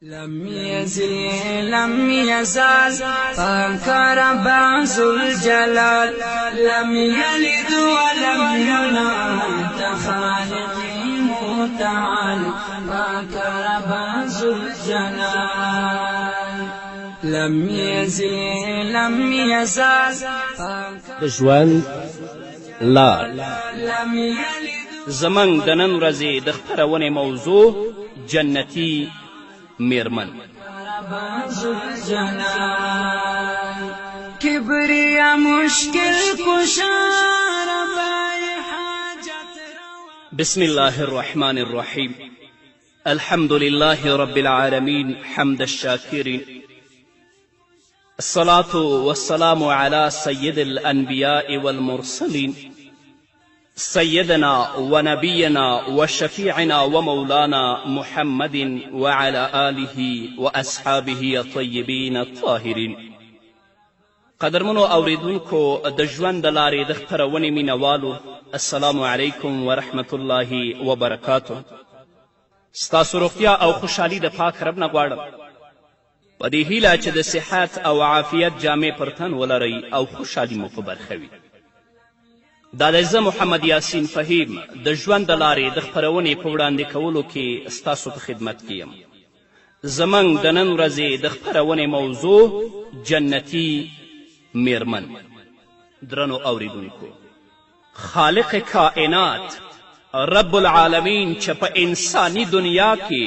لم يزل لم يزال فكرم ذو الجلال لم يلد ولم يولد خالقي متعال فكرم ذو الجلال لم يزل لم يزال د ژوند لار لم يلد زمنګ د نن ورځې د خپرونې موضوع جنتي میرمن. كبرياء مشكل كشار بسم الله الرحمن الرحيم. الحمد لله رب العالمين حمد الشاكرين. الصلاة والسلام على سيد الأنبياء والمرسلين سيدنا ونبينا وشفيعنا ومولانا محمد وعلى آله وأصحابه الطيبين الطاهرين. قدرمنو اوریدونکو د ژوند د لارې د خپرونې مینوالو، السلام علیکم ورحمة الله وبرکاته. ستاسو روغتیا او خوشحالي د پاک رب نه غواړم په دې هیله چې د صحت او عافیت جامې پر تن ولرئ او خوشحالي مو په برخه وي. دا دی زه محمد یاسین فهیم د ژوند د لارې د خپرونې په وړاندې کولو کې ستاسو په خدمت کې یم. زموږ د نن ورځې د خپرونې موضوع جنتي میرمن. درنو اوریدونکو، خالق کائنات رب العالمین چې په انسانی دنیا کې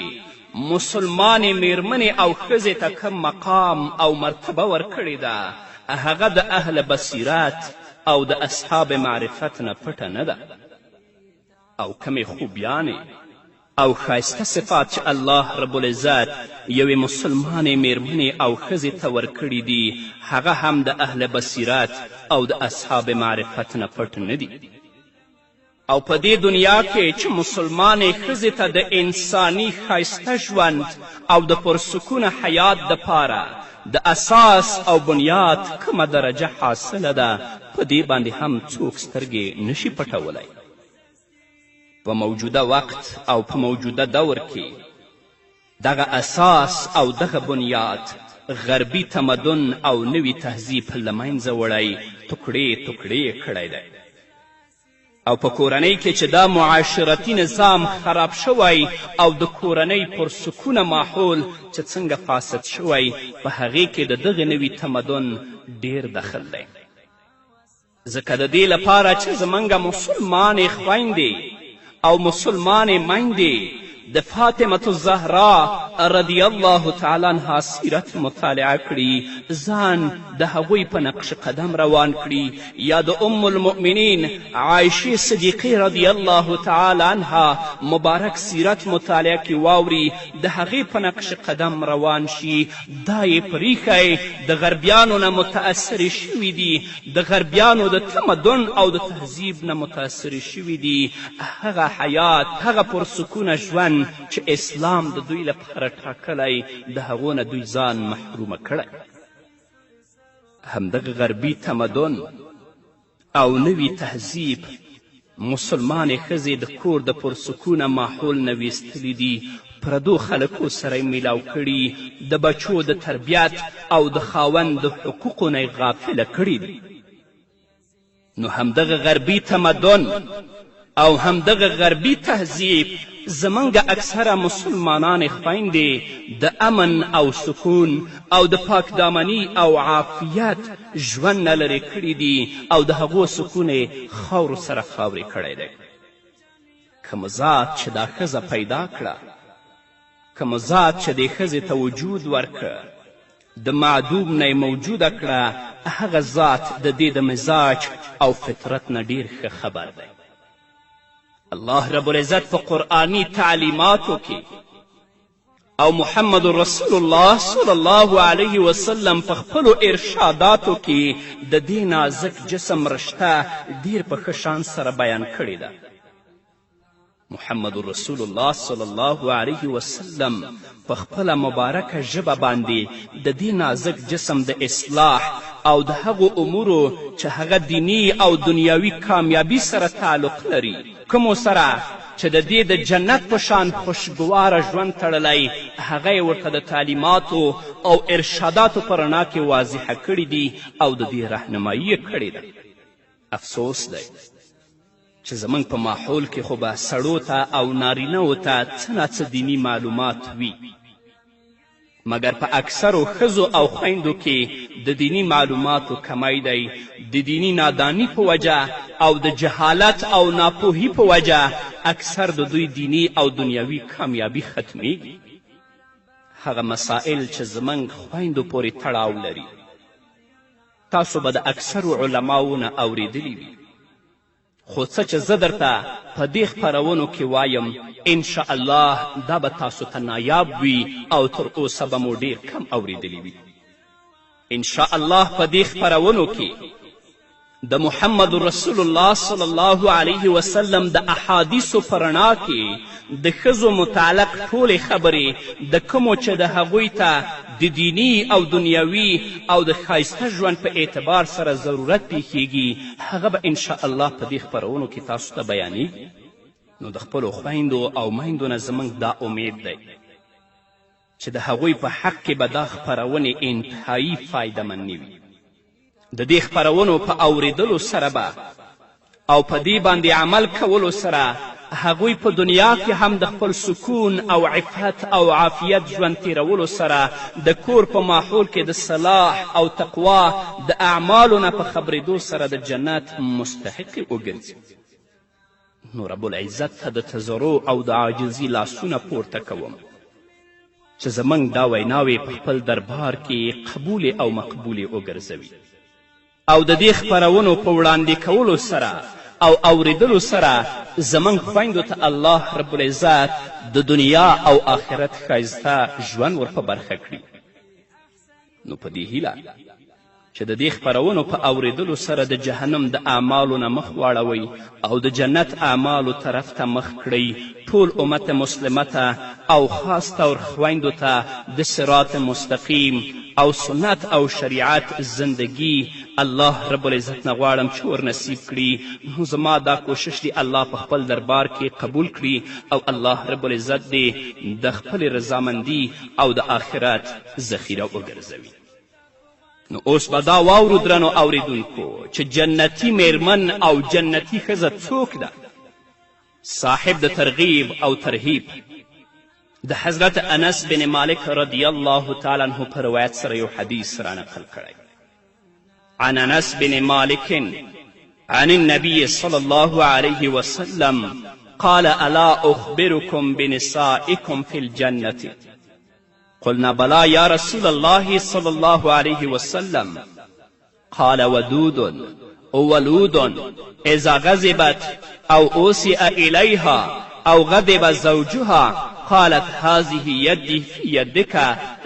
مسلمان میرمنې او ښځې ته کم مقام او مرتبه ورکړې ده، هغه د اهل بصیرت او د اصحاب معرفت نه پټه نه ده. او کمې خوبیانې او ښایسته صفات چې الله رب العزت یوې مسلمانې میرمنې او ښځې ته ورکړي دي، هغه هم د اهل بصیرت او د اصحاب معرفت نه پټ نه دي. او په دې دنیا کې چې مسلمانې ښځې ته د انساني ښایسته ژوند او د پرسکونه حیات دپاره د اساس او بنیاد کومه درجه حاصله ده، په دې باندې هم څوک سترګې نشي پټولی. په موجوده وقت او په موجوده دور کې دغه اساس او دغه بنیاد غربي تمدن او نوي تهذیب له منځه وړی ټوکړې ټوکړې کړی دی. او په کورنۍ کې چې دا معاشرتي نظام خراب شوی او د کورنۍ پرسکونه ماحول چې څنګه فاسد شوی، په هغې کې د دغه نوي تمدن ډیر دخل دی. ځکه د دې لپاره چې زموږ مسلمانې خویندې او مسلمانې میندې د فاطمة الزهرا رضی الله تعالی عنها سیرت مطالعه کړي، ځان د هغوی په نقش قدم روان کړي، یا د ام المؤمنین عایشې صدیقې رضی الله تعالی عنها مبارک سیرت مطالعه کې واوري، د هغې په نقش قدم روان شي. دا یې پریښی د غربیانو نه متاثرې شوي دي، د غربیانو د تمدن او د تهذیب نه متاثرې شوي دي. هغه حیات، هغه پرسکونه ژوند چې اسلام د دوی لپاره ټاکلی، د هغو نه دوی ځان محرومه کړی. همدغه غربي تمدن او نوي تهذیب مسلمانې ښځې د کور د پرسکونه ماحول نه ویستلی دي، پردو خلکو سره یې میلاو کړي، د بچو د تربیت او د خاوند د حقوقو نه یې غافله کړي دي. نو همدغه غربي تمدن او همدغه غربي تهذیب زمونږ اکثره مسلمانانې خویندې د امن او سکون او د پاکدامني او عافیت ژوند نه لرې کړي دي، او د هغو سکون یې خاورو سره خاورې کړی دی. کوم ذات چې دا ښځه پیدا کړه، کوم ذات چې دې ښځې ته وجود ورکړه، د معدوم نه یې موجوده کړه، هغه ذات د دې د مزاج او فطرت نه ډیر ښه خبر دی. الله رب العزت په قرآني تعلیماتو کې او محمد رسول الله صلی الله علیه وسلم په خپلو ارشاداتو کې د دې نازک جسم رشته ډیر په ښه شان سره بیان کړې ده. محمد رسول الله صلی الله علیه وسلم په خپله مبارکه ژبه باندې د دې نازک جسم د اصلاح او د هغو امورو چې هغه دینی او دنیاوي کامیابی سره تعلق لري، کومو سره چې د دې د جنت په شان خوشګواره ژوند تړلی هغه یې ورته د تعلیماتو او ارشاداتو په رڼا کې واضحه کړي دي او د دې رهنمایي یې کړې ده. افسوس دی چې زموږ په ماحول کې خو به سړو ته او نارینهو ته څه ناڅه دیني معلومات وي، مګر په اکثرو ښځو او خویندو کې د دیني معلوماتو کمی دی. د دیني نادانی په وجه او د جهالت او ناپوهی په وجه اکثر د دوی دینی او دنیوي کامیابي ختمیږي. هغه مسائل چې زموږ خویندو پورې تړاو لري تاسو به د اکثرو علماو نه اوریدلی وي، خو څه چې زه درته په دې خپرونو کې وایم انشاء الله دا به تاسو ته نایاب وي او تر اوسه به مو ډېر کم اوریدلی وي. انشاء الله په دې خپرونو کې د محمد رسول الله صلی الله علیه وسلم د احادیثو په رڼا کې د ښځو متعلق ټولې خبرې د کومو چې د هغوی ته د دینی او دنیوي او د ښایسته ژوند په اعتبار سره ضرورت پیښیږي هغه به انشاء الله په دې خپرونو کې تاسو ته بیانیږي. نو د خپلو خویندو او میندو نه زموږ دا امید دی چې د هغوی په حق کې به دا خپرونې انتهایی فایدهمندې وي. د دې خپرونو په اوریدلو سره به او په دې باندې عمل کولو سره هغوی په دنیا کې هم د خپل سکون او عفت او عافیت ژوند تیرولو سره د کور په ماحول کې د صلاح او تقوا د اعمالو نه په خبرېدو سره د جنت مستحقې وګرځي. نو رب العزت ته د تضرع او د عاجزي لاسونه پورته کوم چې زموږ دا ویناوې په خپل دربار کې قبولې او مقبولې وګرځوي او د دې خپرونو په وړاندې کولو سره او اوریدلو سره زموږ خویندو ته الله رب العزت د دنیا او آخرت ښایسته ژوند ور په برخه کړي. نو په دې هیله چې د دې خپرونو په اوریدلو سره د جهنم د اعمالو نه مخ واړوئ او د جنت اعمالو طرف ته مخ کړئ ټول امت مسلمه ته او خاص طور خویندو ته د صراط مستقیم او سنت او شریعت زندگی الله رب العزت نه غواړم چې ور نصیب کړي. نو زما دا کوشش دی الله په خپل دربار کې قبول کړي او الله رب العزت دې د خپل رضامندي او د آخرت ذخیره وګرځوي. نو اوس به دا واورو درنو اوریدونکو چې جنتي میرمن او جنتي ښځه څوک ده. صاحب د ترغیب او ترهیب د حضرت انس بن مالک رضی الله تعالی عنه په روایت سره یو حدیث را نقل کړی. عن انس بن مالك عن النبي صلى الله عليه وسلم قال الا اخبركم بنسائكم في الجنة قلنا بلى يا رسول الله صلى الله عليه وسلم قال ودود ولود اذا غضبت او اوسئ اليها او غضب زوجها قالت هذه يدي في يدك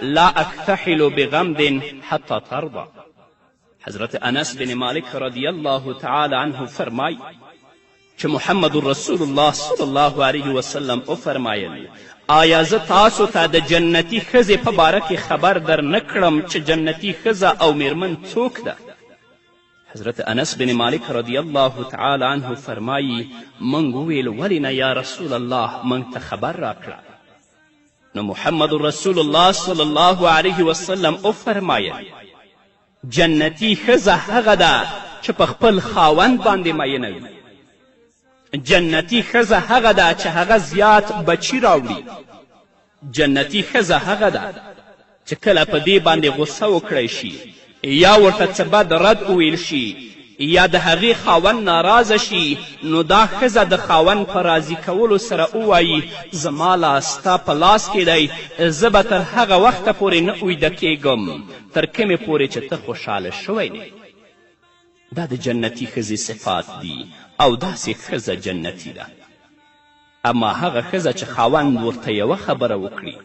لا اكتحل بغمد حتى ترضى. حضرت انس بن مالک رضی الله تعالی عنه فرمای چې محمد رسول الله صلی الله علیه وسلم وفرمایل آیا زه تاسو ته د جنتي ښځې په باره کې خبر در نه کړم چې جنتي ښځه او میرمن څوک ده؟ حضرت انس بن مالک رضی الله تعالی عنه فرمایی موږ وویل ولې نه یا رسول الله موږ ته خبر راکړه. نو محمد رسول الله صلی الله علیه وسلم وفرمایل جنتي ښځه هغه ده چې په خپل خاوند باندې مینه وي. جنتي ښځه هغه ده چې هغه زیات بچي راوړي. جنتي ښځه هغه ده چې کله په دې باندې غصه وکړی شي یا ورته څه بد رد وویل شي یا د هغې خاوند ناراضه شي نو دا ښځه د خاوند په راضي کولو سره ووایي زما لاس ستا په لاس کې دی زه به تر هغه وخته پورې نه ویده کیږم تر کومې پورې چې ته خوشحاله شوی دی. دا د جنتي ښځې صفات دي او داسې ښځه جنتي ده. اما هغه ښځه چې خاوند ورته یوه خبره وکړي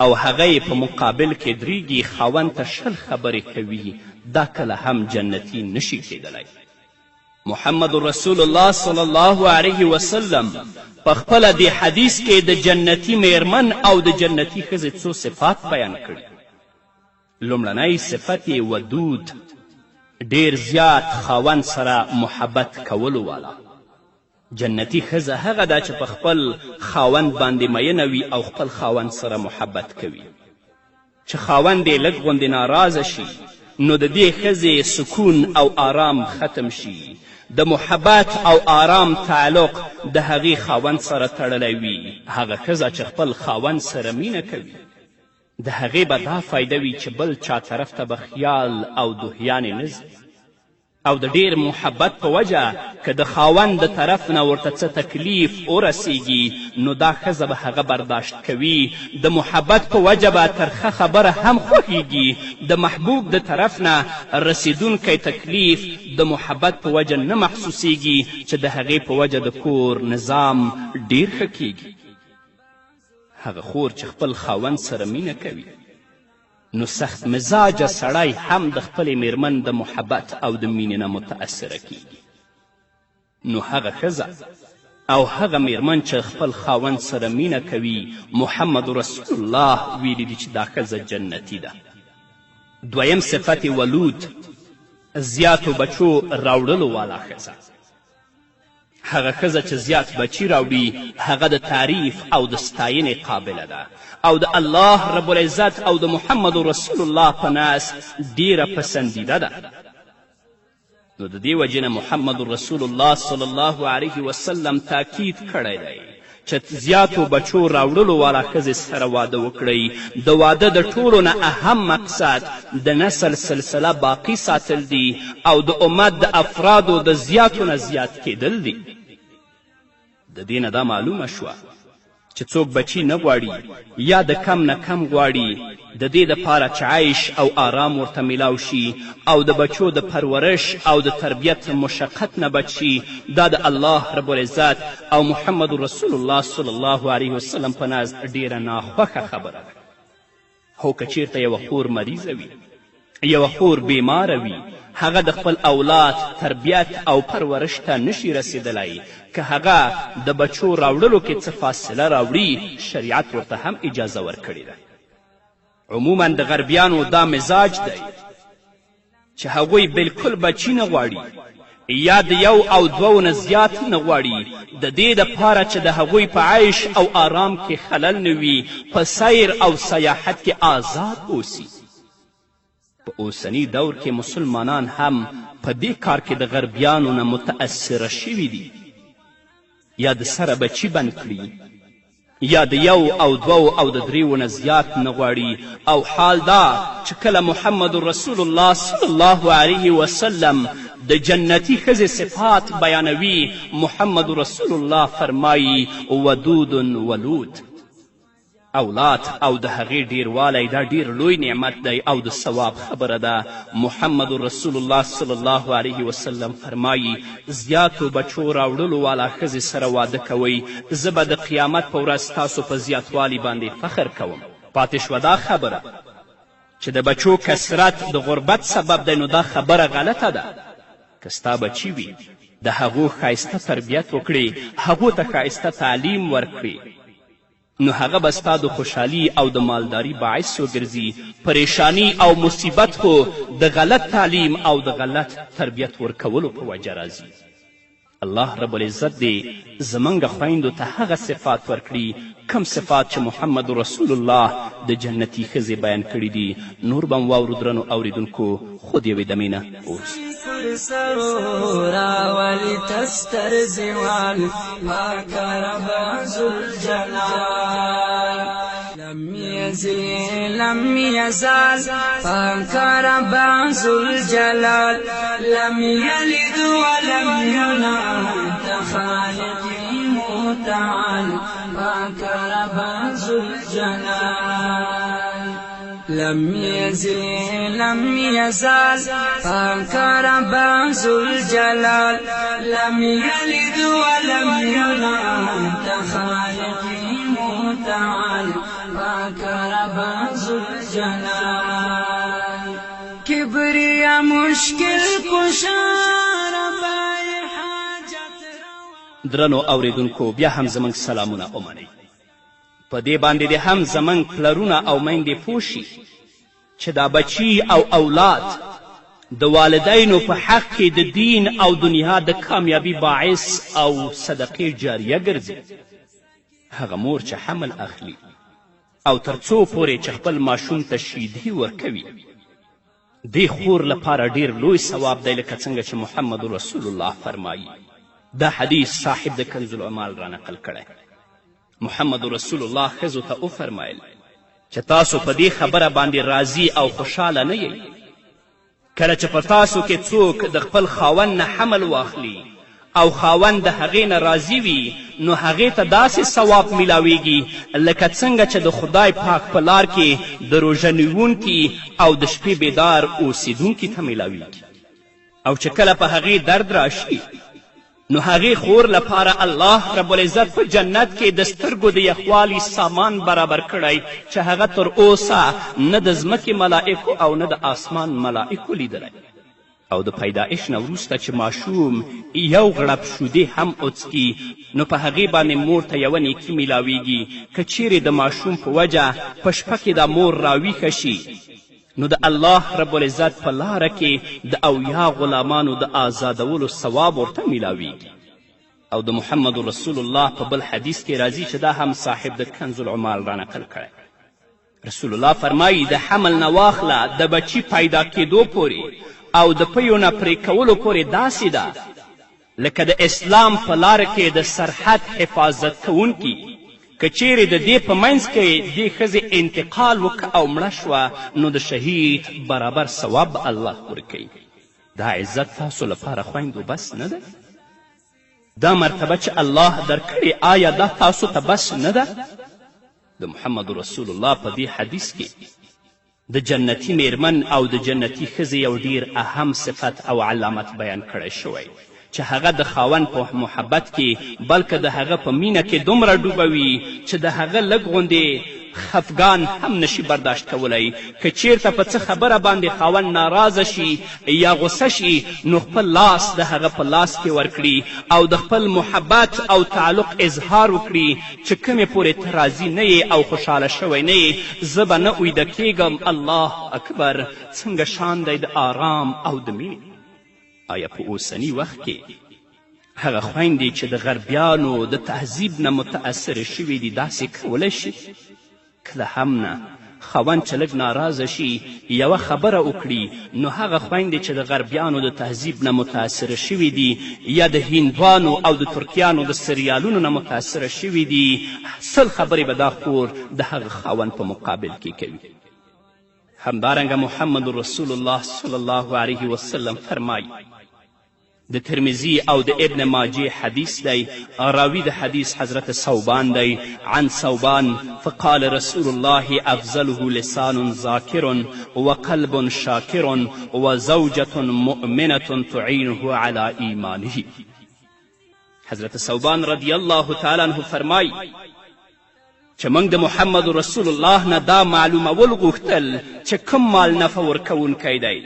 او هغه یې په مقابل کې دریږي خاوند ته 20 خبرې کوي دا کله هم جنتي نشي کیدلی. محمد رسول الله صلی الله علیه وسلم په خپله دې حدیث کې د جنتي میرمن او د جنتي ښځې څو صفات بیان کړي. لومړنی صفت یې ودود، ډیر زیات خاوند سره محبت کولو والا. جنتی ښځه هغه ده چې په خپل خاوند باندې مینه وي او خپل خاوند سره محبت کوي. چې خاوند یې لږ غوندې ناراضه شي نو د دې ښځې سکون او آرام ختم شي. د محبت او آرام تعلق د هغې خاوند سره تړلی وي. هغه ښځه چې خپل خاوند سره مینه کوي د هغې به دا فایده وي چې بل چا طرف ته به خیال او دوهیانې نه ځي. او د ډیر محبت په وجه که د خاوند د طرف نه ورته څه تکلیف ورسیږي نو دا ښځه به هغه برداشت کوي. د محبت په وجه به ترخه خبره هم خوښیږي. د محبوب د طرف نه رسیدونکی تکلیف د محبت په وجه نه محسوسیږي چې د هغې په وجه د کور نظام ډیر ښه کیږي. هغه خور چې خپل خاوند سره مینه کوي نو سخت مزاجه سړی هم د خپلې میرمن د محبت او د مینې نه متأثره کیږي. نو هغه ښځه او هغه میرمن چې خپل خاوند سره مینه کوي محمد رسول الله ویلی دی چې دا ښځه جنتي ده. دویم صفت ولود، زیاتو بچو راوړلو والا ښځه. هغه ښځه چې زیات بچي راوړي هغه د تعریف او د ستاینې قابله ده او د الله رب العزت او د محمد رسول الله په نس ډیره پسندیده ده. نو د دې وجې نه محمد رسول الله صلی الله علیه وسلم تاکید کړی دی چې زیاتو بچو راوړلو والا ښځې سره واده وکړئ. د واده د ټولو نه اهم مقصد د نسل سلسله باقی ساتل دي او د امت د افرادو د زیاتو نه زیات کیدل دي. د دې نه دا معلومه شوه چې څوک بچي نه غواړي یا د کم نه کم غواړي د دې دپاره چې عیش او آرام ورته میلاو شي او د بچو د پرورش او د تربیت مشقت نه بچ شي، دا د الله رب العزت او محمد رسول الله صلی الله علیه وسلم په نزد ډیره ناخوښه خبره ده. خو که چیرته یوه خور مریضه وي، یوه خور بیماره وي، هغه د خپل اولاد تربیت او پرورش ته نشي رسیدلی، که هغه د بچو راوړلو کې څه فاصله راوړي شریعت ورته هم اجازه ورکړې ده. عموما د غربیانو دا مزاج دی چې هغوی بالکل بچي نه غواړي یا د یو او دوو نه زیات نه غواړي، د دې دپاره چې د هغوی په عیش او آرام کې خلل نه وي، په سیر او سیاحت کې آزاد اوسي. په اوسني دور کې مسلمانان هم په دې کار کې د غربیانو نه متأثره شوي دي. یا د سره بچي بند کړي یا د یو او دوو او د دریو نه زیات نه غواړي. او حال دا چې کله محمد رسول الله صلی الله علیه وسلم د جنتی ښځې صفات بیانوي، محمد رسول الله فرمایي ودود ولود. اولاد او د هغې ډیروالی دا ډیر لوی نعمت دی او د ثواب خبره ده. محمد رسول الله صلی الله علیه وسلم فرمایي زیاتو بچو راوړلو والا ښځې سره واده کوئ، زه به د قیامت په ورځ تاسو په زیاتوالي باندې فخر کوم. پاتې شوه دا خبره چې د بچو کثرت د غربت سبب دی، نو دا خبره غلطه ده. که ستا بچي وي د هغو ښایسته تربیت وکړي، هغو ته ښایسته تعلیم ورکړي، نو هغه به ستا د خوشحالي او د مالداري باعث وګرځي. پریشانی او مصیبت خو د غلط تعلیم او د غلط تربیت ورکولو په وجه راځي. الله رب العزت دې زموږ خویندو ته هغه صفات ورکړي کم صفات چې محمد رسول الله د جنتي ښځې بیان کړي دي. نور به م واورو درنو اوریدونکو، خو د یوې دمې نه اوس راولي تستر زوال پاک رب ذوالجلال لم يزال پاک رب ذوالجلال لم يلد ولم يولد خالقي متعال پاک رب ذوالجلال لم يزال پاک رب ذوالجلال لم يلد ولم يولد خالقي متعال پاک رب ذوالجلال کبریا مشکل کشار بای حاجت. درنو اوریدونکو، بیا هم زموږ سلامونه ومنئ. په دې باندې دې هم زموږ پلرونه او میندې پوه شي چې دا بچي او اولاد د والدینو په حق کې د دین او دنیا د کامیابی باعث او صدقې جاریه ګرځي. هغه مور چې حمل اخلي او تر څو پورې چې خپل ماشوم ته شیدې ورکوي، دې خور لپاره ډیر لوی ثواب دی، لکه څنګه چې محمد رسول الله فرمایي. دا حدیث صاحب د کنز العمال را نقل کړی. محمد رسول الله ښځو ته وفرمایل چې تاسو په دې خبره باندې راضي او خوشحاله نه یئ کله چې په تاسو کې څوک د خپل خاوند نه حمل واخلي او خاوند د هغې نه راضي وي، نو هغې ته داسې ثواب میلاویږي لکه څنګه چې د خدای پاک په لار کې د روژه نیونکي او د شپې بیدار اوسیدونکي ته میلاویږي. او چې کله په هغې درد راشي، نو هغې خور لپاره الله رب العزت په جنت کې د سترګو د یخوالي سامان برابر کړی چې هغه تر اوسه نه د ځمکې ملائکو او نه د آسمان ملائکو لیدلی. او د پیدایش نه وروسته چې ماشوم یو غړپ شودې هم وڅکي، نو په هغې باندې مور ته یوه نیکي میلاویږي. که چیرې د ماشوم په وجه په شپه کې دا مور راویښه شي، نو د الله رب العزت په لاره کې د اویا غلامانو د آزادولو ثواب ورته میلاویږي. او د محمد رسول الله په بل حدیث کې راځي چې دا هم صاحب د کنز العمال را نقل کړی. رسول الله فرمایي د حمل نه واخله د بچي پیدا کېدو پورې او د پیو نه پرې کولو پورې داسې ده لکه د اسلام په لاره کې د سرحد حفاظت کوونکي. که چیرې د دې په منځ کې دې ښځې انتقال وکړه او مړه شوه، نو د شهید برابر ثواب الله ورکوي. دا عزت تاسو لپاره خویندو بس نه ده؟ دا مرتبه چې الله درکړې آیا دا تاسو ته بس نه ده؟ د محمد رسول الله په دې حدیث کې د جنتي میرمن او د جنتي ښځې یو ډیر اهم صفت او علامت بیان کړی شوی چې هغه د خاوند په محبت کې بلکې د هغه په مینه کې دومره ډوبه وي چې د هغه لږ غوندې خفګان هم نشي برداشت کولی. که چیرته په څه خبره باندې خاوند ناراضه شي یا غصه شي، نو خپل لاس د هغه په لاس کې ورکړي او د خپل محبت او تعلق اظهار وکړي چې کومې پورې ته راضي نه یې او خوشحاله شوی نه یې، زه به نه اویده کیږم. الله اکبر، څنګه شان دی د آرام او د مینې. آیا په اوسني وخت کې هغه خویندې چې د غربیانو د تهذیب نه متاثرې شوي دي داسې کولی شي؟ کله هم نه. خاوند چې لږ ناراضه شي یوه خبره وکړي، نو هغه خویندې چې د غربیانو د تهذیب نه متاثره شوي دي یا د هندوانو او د ترکیانو د سریالونو نه متاثره شوي دي، 100 خبرې به دا خور د هغه خاوند په مقابل کې کوي. همدارنګه محمد رسول الله صلی الله علیه وسلم فرمایي، د ترمذی او د ابن ماجه حدیث دی. راوی د حدیث حضرت ثوبان دی. عن ثوبان فقال رسول الله افضله لسان ذاکر وقلب شاکر وزوجة مؤمنة تعینه علی ایمانه. حضرت ثوبان رضی الله تعالی عنه فرمای چې موږ د محمد رسول الله نه دا معلومول غوښتل چې کوم مال نفع ورکوونکی دی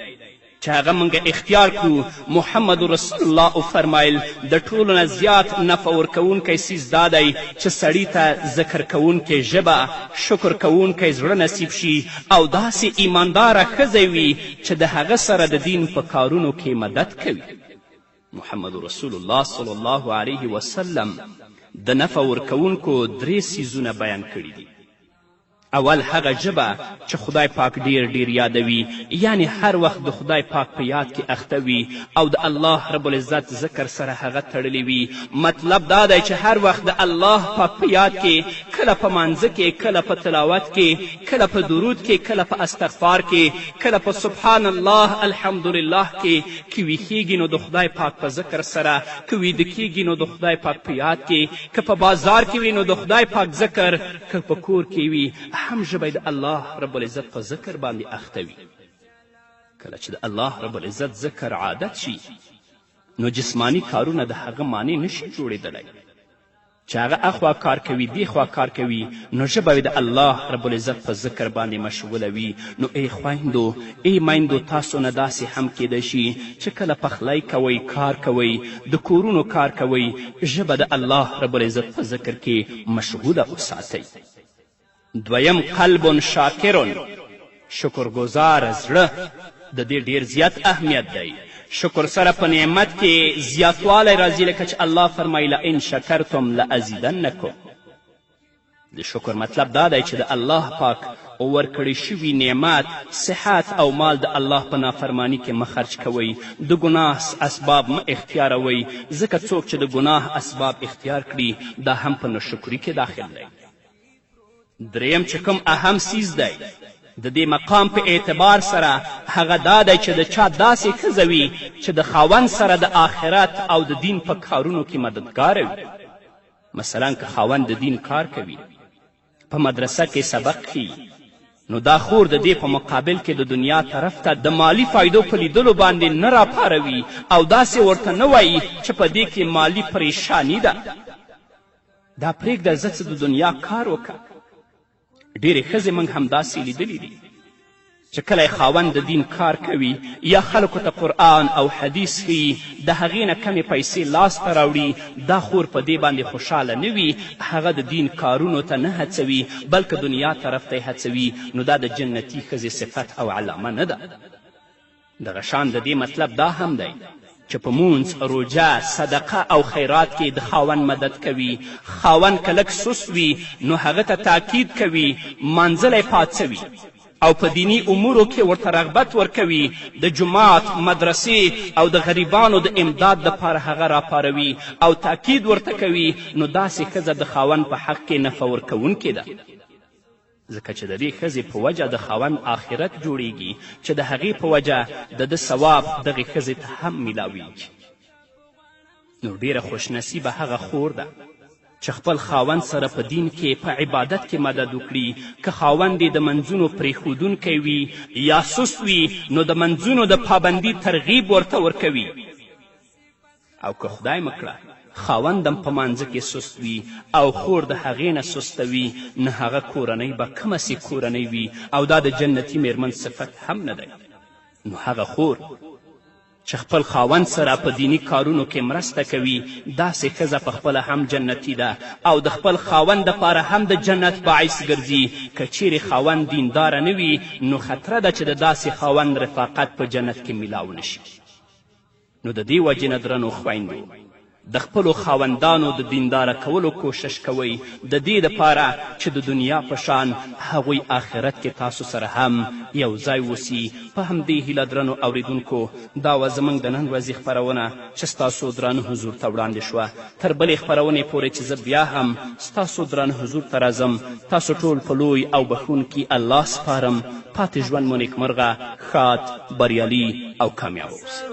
چې هغه موږ اختیار کړو. محمد رسول الله وفرمایل د ټولو نه زیات نفع ورکوونکی څیز دا دی چې سړي ته ذکر کوونکی ژبه، شکر کوونکی زړه نصیب شي او داسې ایمانداره ښځه وي چې د هغه سره د دین په کارونو کې مدد کوي. محمد رسول الله صلی الله علیه وسلم د نفع ورکوونکو 3 څیزونه بیان کړي دي. اول هغه ژبه چې خدای پاک ډیر یادوي، یعنی هر وخت د خدای پاک په یاد کې اخته وي او د الله رب العزت ذکر سره هغه تړلی وي. مطلب دا دی چې هر وخت د الله پاک په یاد کې، کله په مانځه کې، کله په تلاوت کې، کله په درود کې، کله په استغفار کې، کله په سبحان الله الحمدلله کې ویښیږي نو د خدای پاک په ذکر سره، که ویده کیږي نو د خدای پاک په یاد کې، که په بازار کې وي نو د خدای پاک ذکر، که په کور کې وي هم ژبه د الله رب العزت په ذکر باندې اخته وي. کله چې د الله رب العزت ذکر عادت شي نو جسمانی کارونه د هغه معنی نشي جوړېدلی چې هغه اخوا کار کوي دیخوا کار کوي، نو ژبه د الله رب العزت په ذکر باندې مشغوله وي. نو ای خویندو، ای میندو، تاسو نه داسې هم کیدی شي چې کله پخلی کوئ، کار کوئ، د کورونو کار کوئ، ژبه د الله رب العزت په ذکر کې مشغوله وساتئ. دویم قلب شاکر، شکرګزار زړه. د دې ډیر زیات اهمیت دی. شکر سره په نعمت کې زیاتوالی راځي، لکه چې الله فرمایي لئن شکرتم لازیدنکم. د شکر مطلب دا دی چې د الله پاک ورکړی شوي نعمت صحت او مال د الله په نافرمانی کې مه خرج کوئ. د ګناه اسباب مه اختیاروئ، ځکه څوک چې د ګناه اسباب اختیار کړي دا هم په ناشکري کې داخل دی. دریم چې کوم اهم سیز دی د دې مقام په اعتبار سره هغه دا دی چې د چا داسې ښځه وي چې د خاوند سره د آخرت او د دین په کارونو کې مددګاره وي. مثلا که خاوند د دین کار کوي، په مدرسه کې سبق ښیي، نو دا خور د دې په مقابل کې د دنیا طرف ته د مالی فایدو په لیدلو باندې نه راپاروي او داسې ورته نه وایي چې په دې کې مالی پریشانی ده. دا پرېږده زه څه د دنیا کار وکړه. ډېرې ښځې موږ همداسې لیدلي دي چې کله خاوند د دین کار کوي یا خلکو ته قرآن او حدیث ښیي، د هغې نه کمې پیسې لاس ته راوړي، دا خور په دې باندې خوشحاله نه وي، هغه د دین کارونو ته نه هڅوي بلکې دنیا طرف ته یې هڅوي، نو دا د جنتي ښځې صفت او علامه نه ده. دغه شان د دې مطلب دا هم دی چې په مونځ، روژه، صدقه او خیرات کې د خاوند مدد کوي. خاوند که لږ سست وي نو هغه ته تاکید کوي، مانځلی پاڅوي او په دینی امورو کې ورته رغبت ورکوي، د جماعت، مدرسې او د غریبانو د امداد دپاره هغه راپاروي او تاکید ورته کوي، نو داسې ښځه د خاوند په حق کې نفع ورکوونکې ده، ځکه چې د دې ښځې په وجه د خاوند آخرت جوړیږي چې د هغې په وجه د ده ثواب دغې ښځې ته هم میلاویږي. نو ډېره خوشنصیبه هغه خور ده چې خپل خاوند سره په دین کې په عبادت کې مدد وکړي. که خاوند یې د منځونو پرېښودونکی وي یا سست وي نو د منځونو د پابندي ترغیب ورته ورکوي. او که خدای مکړه خاوندم په مانځه کې سست وي او خور د هغې نه سسته وي، نه هغه کورنۍ به کومسې کورنۍ وي او دا د جنتي میرمن صفت هم نه دی. نو هغه خور چې خپل خاوند سره په دینی کارونو کې مرسته کوي، داسې ښځه په خپله هم جنتي ده او د خپل خاوند دپاره هم د جنت باعث ګرځي. که چیرې خاوند دینداره نه وي نو خطره ده چې د داسې خاوند رفاقت په جنت کې میلاو نشي. نو د دې وجې نه درنو خویندو د خپلو خاوندانو د دینداره کولو کوشش کوئ، د دې دپاره چې د دنیا په شان هغوی آخرت کې تاسو سره هم یو ځای وسي. په همدې هیله درنو اوریدونکو دا وه زموږ د نن ورځې خپرونه چې ستاسو درانه حضور ته وړاندې شوه. تر بلې خپرونې پورې چې زه بیا هم ستاسو درانه حضور ته راځم، تاسو ټول په لوی او بخښونکي الله سپارم. پاتې ژوند مو نیکمرغه، ښاد، بریالي او کامیاب اوسئ.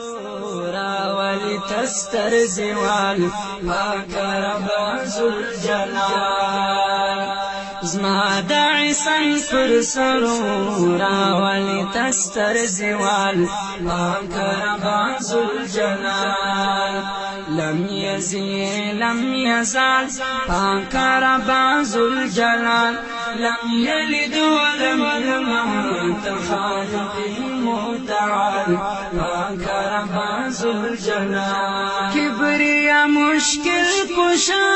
راولي تستر زوال پاک رب ذوالجلال، زما د عیسن پر سرو راولي تستر زوال پاک رب ذوالجلال، لم يزل لم يزال پاک رب ذوالجلال، لم يلد ولم يولد خالق متعال پاک رب ذوالجلال، کبریا مشکل کشا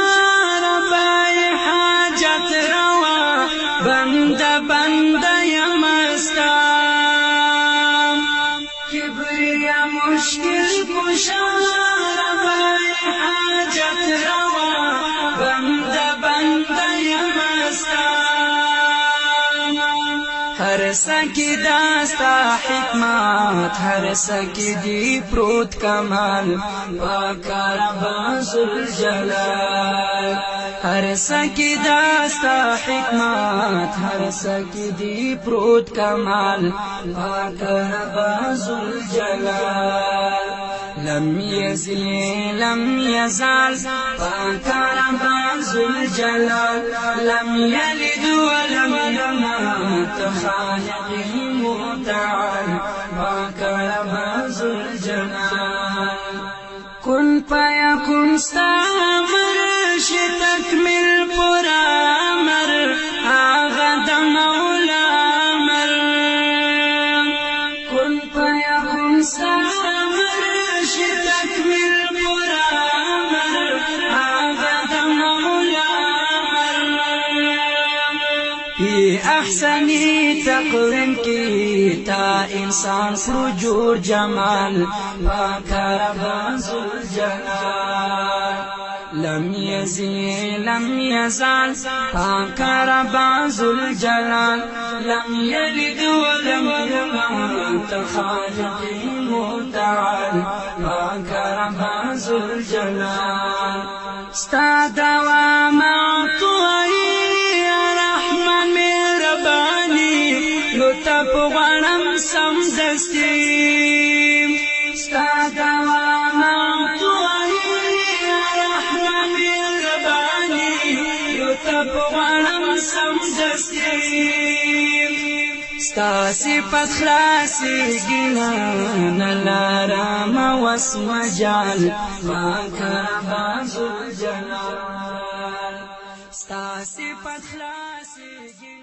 رب حاجت روا بنده یمستا، کبریا مشکل کشا رب حاجت روا بنده یمستا، هر سکی داستا حکمت، هر سکی دی پروت کمال پاک رب ذوالجلال، هر سکی داستا حکمت، هر سکی دی پروت کمال پاک رب ذوالجلال، لم يزل لم يزال پاک رب ذوالجلال، لم يلد ولم يولد خالق متعال پاک رب ذوالجلال، کن فیکن ستا امر شي تکمل پورا امر آغا د مولا امر، کن فیکن ستا امر شي تکمل پورا امر آغا د مولا امر، فی احسنی تقویم کی تا انسان کرو جوړ جمال پاک رب ذوالجلال لم يزل لم يزال پاک رب ذوالجلال لم يلد ولم يولد خالق متعال پاک رب ذوالجلال ستا دوام تپ غنم سمدستی ستا دوام توئی رحمن ربانی یو تپ غنم سمدستی ستا صفت خلاصی گنا نلارام واسم جال پاک رب ذوالجلال ستا صفت خلاصی گنا